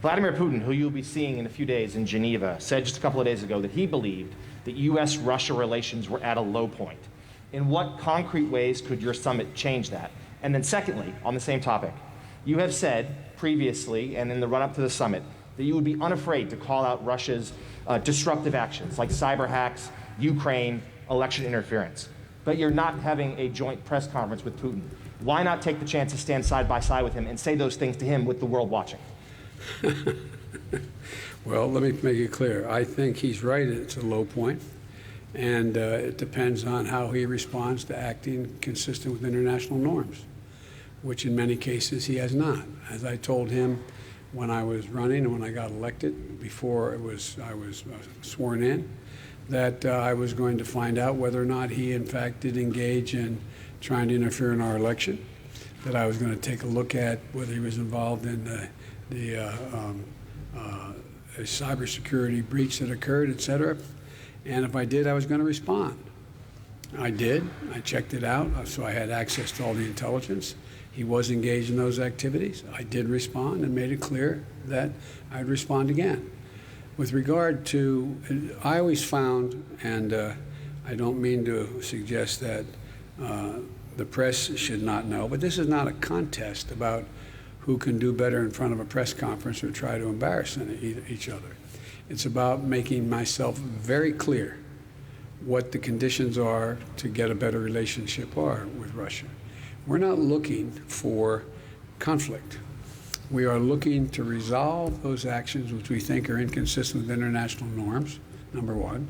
Vladimir Putin, who you'll be seeing in a few days in Geneva, said just a couple of days ago that he believed that U.S.-Russia relations were at a low point. In what concrete ways could your summit change that? And then secondly, on the same topic, you have said previously and in the run-up to the summit that you would be unafraid to call out Russia's disruptive actions like cyber hacks, Ukraine, election interference. But you're not having a joint press conference with Putin. Why not take the chance to stand side by side with him and say those things to him with the world watching? Well, let me make it clear. I think he's right. It's a low point, and it depends on how he responds to acting consistent with international norms, which in many cases he has not. As I told him when I was running and when I got elected, before I was sworn in, that I was going to find out whether or not he, in fact, did engage in trying to interfere in our election, that I was going to take a look at whether he was involved in a cybersecurity breach that occurred, et cetera. And if I did, I was going to respond. I did. I checked it out, so I had access to all the intelligence. He was engaged in those activities. I did respond and made it clear that I'd respond again. With regard to, I always found, and I don't mean to suggest that the press should not know, but this is not a contest about who can do better in front of a press conference or try to embarrass each other. It's about making myself very clear what the conditions are to get a better relationship are with Russia. We're not looking for conflict. We are looking to resolve those actions which we think are inconsistent with international norms, number one.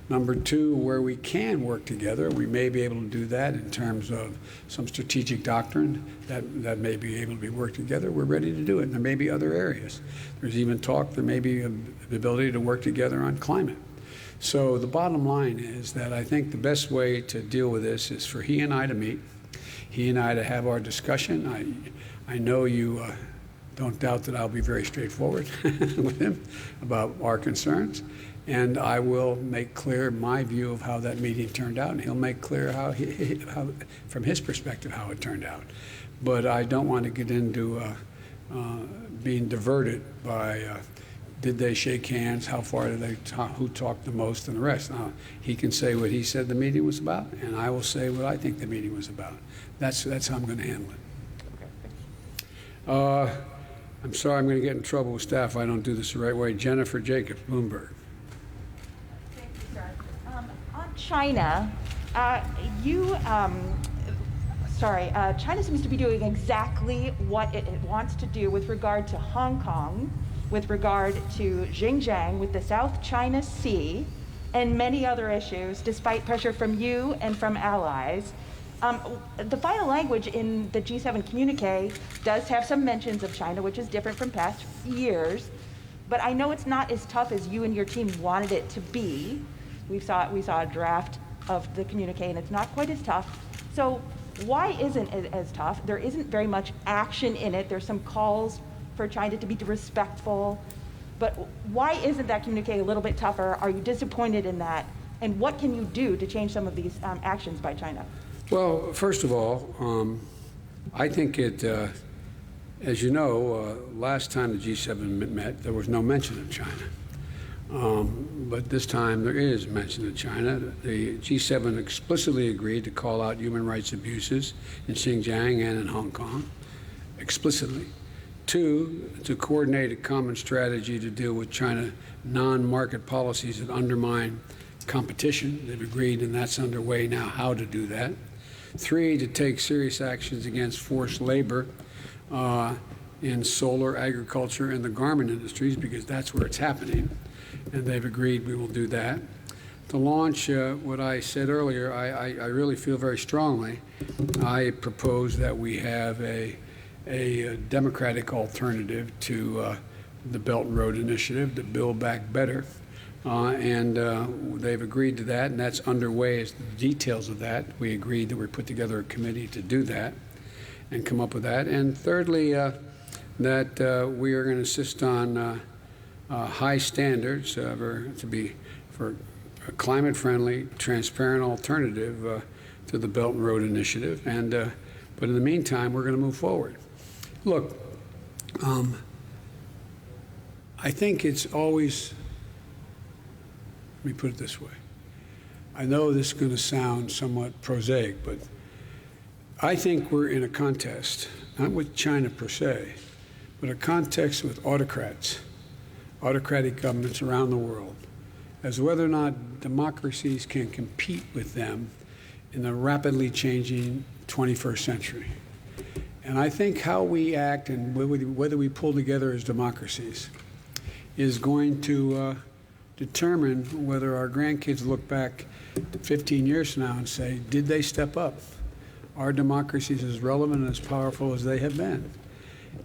Number two, where we can work together, we may be able to do that in terms of some strategic doctrine that may be able to be worked together. We're ready to do it. And there may be other areas. There's even talk there may be the ability to work together on climate. So the bottom line is that I think the best way to deal with this is for he and I to meet, he and I to have our discussion. I know you don't doubt that I'll be very straightforward with him about our concerns. And I will make clear my view of how that meeting turned out, and he'll make clear how from his perspective, how it turned out. But I don't want to get into being diverted by did they shake hands, how far did they talk, who talked the most, and the rest. Now, he can say what he said the meeting was about, and I will say what I think the meeting was about. That's how I'm going to handle it. Okay, I'm sorry I'm going to get in trouble with staff if I don't do this the right way. Jennifer Jacobs, Bloomberg. China, China seems to be doing exactly what it wants to do with regard to Hong Kong, with regard to Xinjiang, with the South China Sea, and many other issues, despite pressure from you and from allies. The final language in the G7 communique does have some mentions of China, which is different from past years, but I know it's not as tough as you and your team wanted it to be. We saw a draft of the communique, and it's not quite as tough. So why isn't it as tough? There isn't very much action in it. There's some calls for China to be respectful. But why isn't that communique a little bit tougher? Are you disappointed in that? And what can you do to change some of these actions by China? Well, first of all, I think it, as you know, last time the G7 met, there was no mention of China. But this time there is mention of China. The G7 explicitly agreed to call out human rights abuses in Xinjiang and in Hong Kong, explicitly. Two, to coordinate a common strategy to deal with China non-market policies that undermine competition. They've agreed, and that's underway now, how to do that. Three, to take serious actions against forced labor in solar, agriculture, and the garment industries, because that's where it's happening. And they've agreed we will do that. To launch what I said earlier, I really feel very strongly. I propose that we have a democratic alternative to the Belt and Road Initiative, to Build Back Better. And they've agreed to that, and that's underway as the details of that. We agreed that we put together a committee to do that and come up with that. And thirdly, that we are going to insist on high standards for a climate-friendly, transparent alternative to the Belt and Road Initiative. And but in the meantime, we're going to move forward. Look, I think it's always, let me put it this way. I know this is going to sound somewhat prosaic, but I think we're in a contest, not with China per se, but a contest with autocrats, autocratic governments around the world, as whether or not democracies can compete with them in the rapidly changing 21st century. And I think how we act and whether we pull together as democracies is going to determine whether our grandkids look back 15 years from now and say, did they step up? Are democracies as relevant and as powerful as they have been?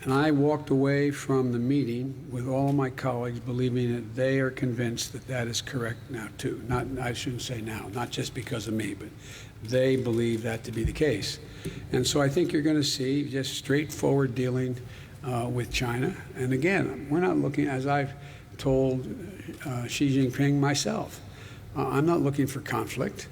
And I walked away from the meeting with all of my colleagues believing that they are convinced that that is correct now too. Not, I shouldn't say now, not just because of me, but they believe that to be the case. And so I think you're going to see just straightforward dealing with China. And again, we're not looking, as I've told Xi Jinping myself, I'm not looking for conflict.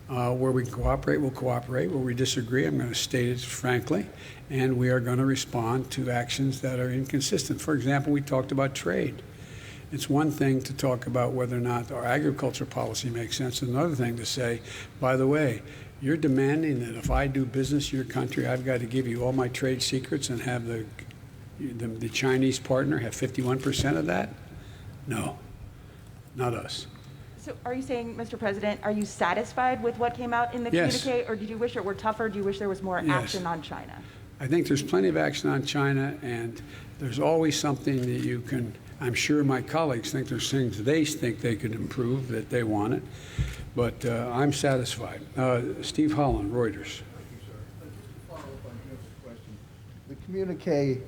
Where we can cooperate, we'll cooperate. Where we disagree, I'm going to state it frankly, and we are going to respond to actions that are inconsistent. For example, we talked about trade. It's one thing to talk about whether or not our agriculture policy makes sense. Another thing to say, by the way, you're demanding that if I do business in your country, I've got to give you all my trade secrets and have the Chinese partner have 51% of that? No, not us. So are you saying, Mr. President, are you satisfied with what came out in the Yes. communique, or did you wish it were tougher? Do you wish there was more Yes. action on China? I think there's plenty of action on China, and there's always something that you can, I'm sure my colleagues think there's things they think they could improve, that they want it, but I'm satisfied. Steve Holland, Reuters. Follow up on Jim's question. The communique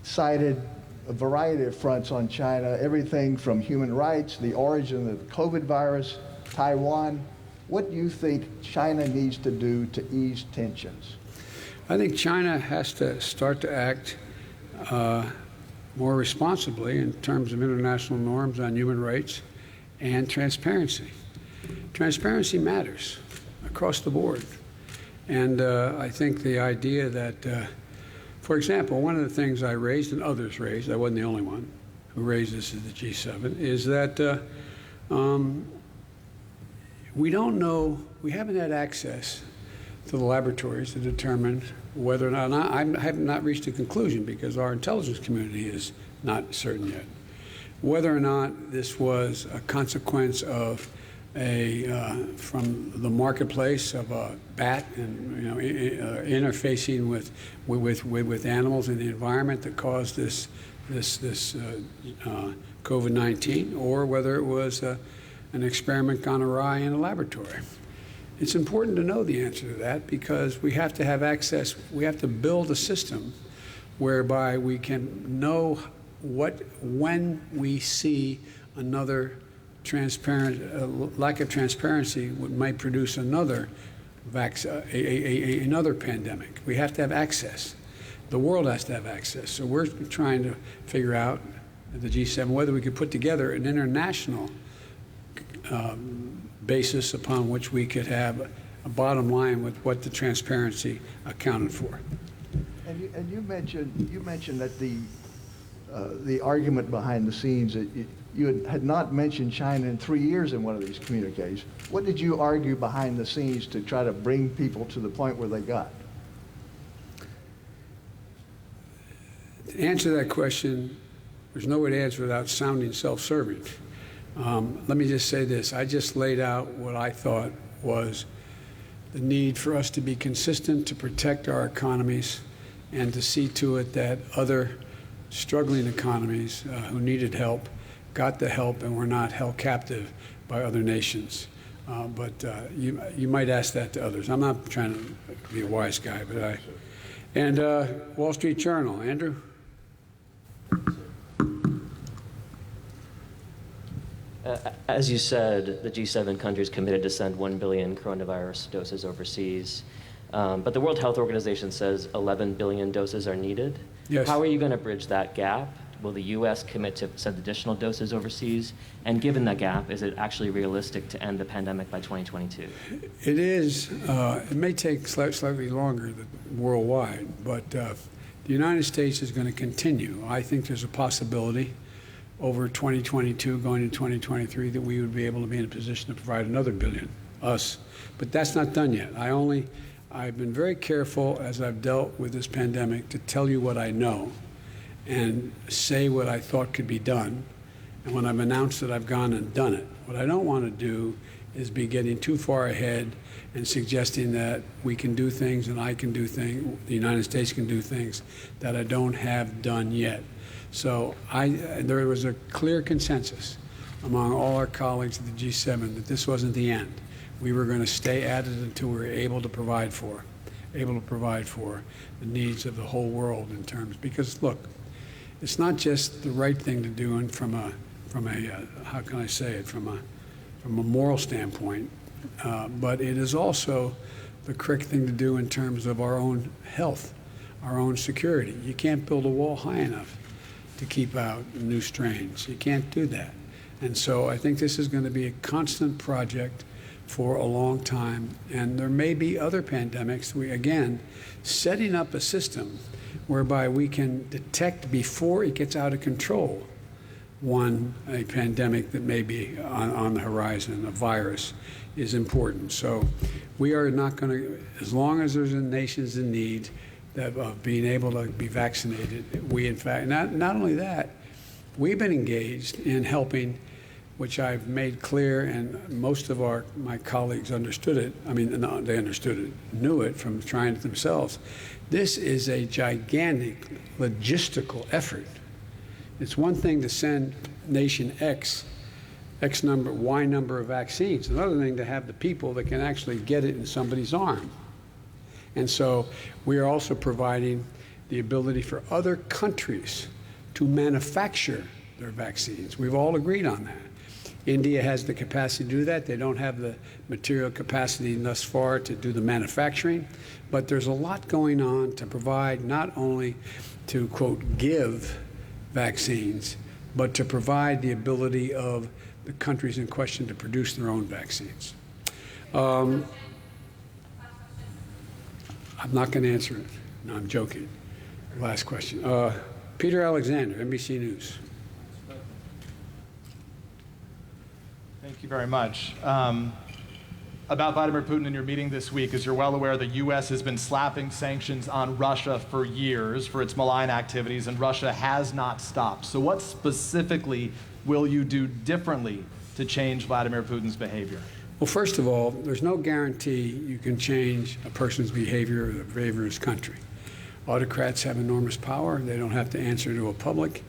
cited a variety of fronts on China, everything from human rights, the origin of the COVID virus, Taiwan. What do you think China needs to do to ease tensions? I think China has to start to act more responsibly in terms of international norms on human rights and transparency. Transparency matters across the board. And I think the idea that for example, one of the things I raised and others raised, I wasn't the only one who raised this at the G7, is that we don't know, we haven't had access to the laboratories to determine whether or not, I have not reached a conclusion because our intelligence community is not certain yet, whether or not this was a consequence of from the marketplace of a bat and interfacing with animals in the environment that caused this COVID-19, or whether it was an experiment gone awry in a laboratory. It's important to know the answer to that because we have to have access. We have to build a system whereby we can know when we see another lack of transparency might produce another another pandemic. We have to have access. The world has to have access. So we're trying to figure out at the G7 whether we could put together an international basis upon which we could have a bottom line with what the transparency accounted for. And you mentioned that the argument behind the scenes, that you had not mentioned China in 3 years in one of these communiques. What did you argue behind the scenes to try to bring people to the point where they got? To answer that question, there's no way to answer without sounding self-serving. Let me just say this. I just laid out what I thought was the need for us to be consistent, to protect our economies, and to see to it that other struggling economies who needed help got the help and were not held captive by other nations. But you might ask that to others. I'm not trying to be a wise guy, but and Wall Street Journal, Andrew? As you said, the G7 countries committed to send 1 billion coronavirus doses overseas. But the World Health Organization says 11 billion doses are needed. Yes. How are you going to bridge that gap? Will the U.S. commit to send additional doses overseas? And given that gap, is it actually realistic to end the pandemic by 2022? It is. It may take slightly longer worldwide, but the United States is going to continue. I think there's a possibility over 2022 going into 2023 that we would be able to be in a position to provide another billion, us. But that's not done yet. I've been very careful as I've dealt with this pandemic to tell you what I know and say what I thought could be done. And when I've announced that I've gone and done it, what I don't want to do is be getting too far ahead and suggesting that we can do things and I can do things, the United States can do things that I don't have done yet. So there was a clear consensus among all our colleagues at the G7 that this wasn't the end. We were going to stay at it until we were able to provide for the needs of the whole world in terms, because look, it's not just the right thing to do and from a how can I say it, from a moral standpoint, but it is also the correct thing to do in terms of our own health, our own security. You can't build a wall high enough to keep out new strains. You can't do that. And so I think this is going to be a constant project for a long time. And there may be other pandemics. Again, setting up a system whereby we can detect before it gets out of control a pandemic that may be on the horizon, a virus, is important. So we are not going to, as long as there's nations in need of being able to be vaccinated, we in fact, not only that, we've been engaged in helping, which I've made clear, and most of my colleagues understood it. I mean, no, they understood it, knew it from trying it themselves. This is a gigantic logistical effort. It's one thing to send nation X number, Y number of vaccines. Another thing to have the people that can actually get it in somebody's arm. And so we are also providing the ability for other countries to manufacture their vaccines. We've all agreed on that. India has the capacity to do that. They don't have the material capacity thus far to do the manufacturing, but there's a lot going on to provide, not only to, quote, give vaccines, but to provide the ability of the countries in question to produce their own vaccines. I'm not going to answer it. No, I'm joking. Last question. Peter Alexander, NBC News. Thank you very much. About Vladimir Putin in your meeting this week, as you're well aware, the U.S. has been slapping sanctions on Russia for years for its malign activities, and Russia has not stopped. So what specifically will you do differently to change Vladimir Putin's behavior? Well, first of all, there's no guarantee you can change a person's behavior or the behavior of his country. Autocrats have enormous power. They don't have to answer to a public.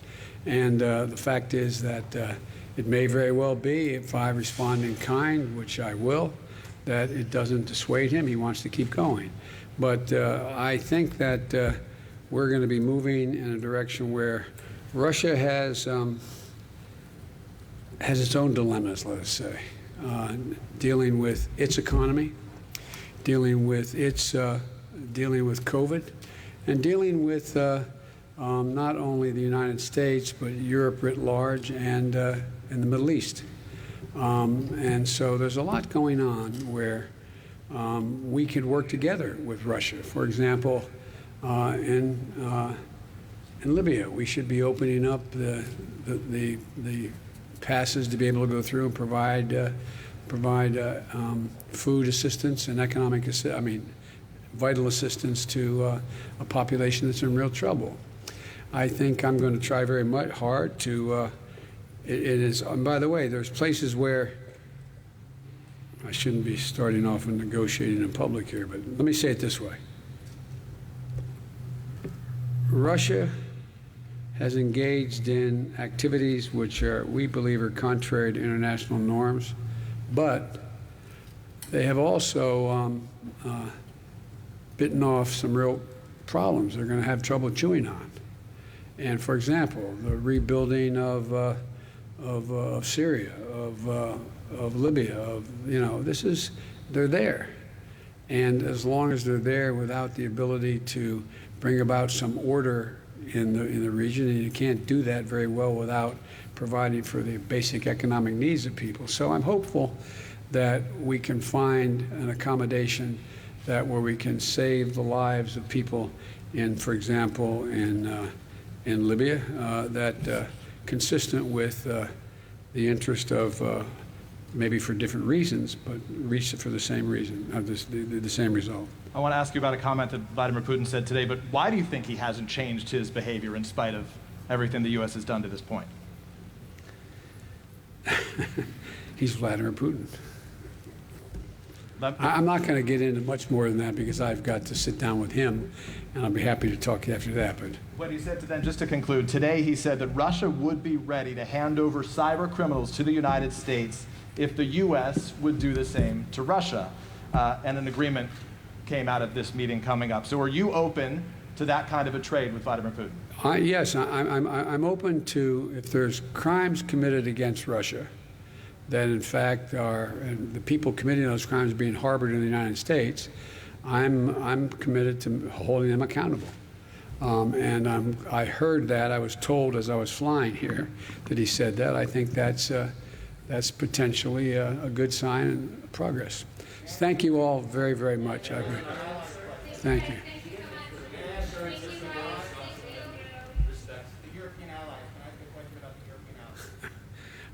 And the fact is that it may very well be, if I respond in kind, which I will, that it doesn't dissuade him. He wants to keep going. But I think that we're going to be moving in a direction where Russia has its own dilemmas, let us say, dealing with its economy, dealing with COVID, and dealing with not only the United States, but Europe writ large and the Middle East. And so there's a lot going on where we could work together with Russia. For example, in Libya, we should be opening up the passes to be able to go through and provide food assistance and vital assistance to a population that's in real trouble. I think I'm going to try very much hard to. It is, and by the way, there's places where I shouldn't be starting off and negotiating in public here, but let me say it this way. Russia has engaged in activities which we believe are contrary to international norms, but they have also bitten off some real problems they're going to have trouble chewing on. And for example, the rebuilding of Syria, of Libya, they're there. And as long as they're there without the ability to bring about some order in the region, and you can't do that very well without providing for the basic economic needs of people. So I'm hopeful that we can find an accommodation where we can save the lives of people for example, in Libya, that consistent with the interest of, maybe for different reasons, but reached for the same reason, the same result. I want to ask you about a comment that Vladimir Putin said today, but why do you think he hasn't changed his behavior in spite of everything the U.S. has done to this point? He's Vladimir Putin. That- I'm not going to get into much more than that because I've got to sit down with him, and I'll be happy to talk after that. But What he said to them, just to conclude, today he said that Russia would be ready to hand over cyber criminals to the United States if the U.S. would do the same to Russia. And an agreement came out of this meeting coming up. So are you open to that kind of a trade with Vladimir Putin? yes, I'm open to, if there's crimes committed against Russia, that in fact are, and the people committing those crimes being harbored in the United States, I'm committed to holding them accountable. I heard that. I was told as I was flying here that he said that. I think that's potentially a good sign and progress. Thank you all very, very much. Thank you.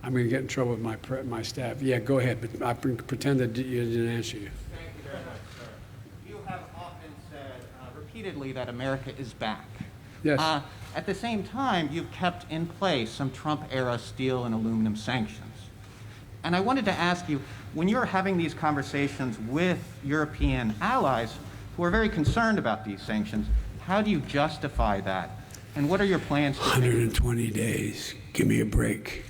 I'm going to get in trouble with my staff. Yeah, go ahead, but I pretend that you didn't answer you. Thank you very much, sir. You have often said repeatedly that America is back. Yes. At the same time, you've kept in place some Trump-era steel and aluminum sanctions. And I wanted to ask you, when you're having these conversations with European allies who are very concerned about these sanctions, how do you justify that? And what are your plans to 120 days. Give me a break.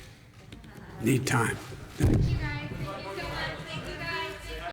Need time. Thank you guys.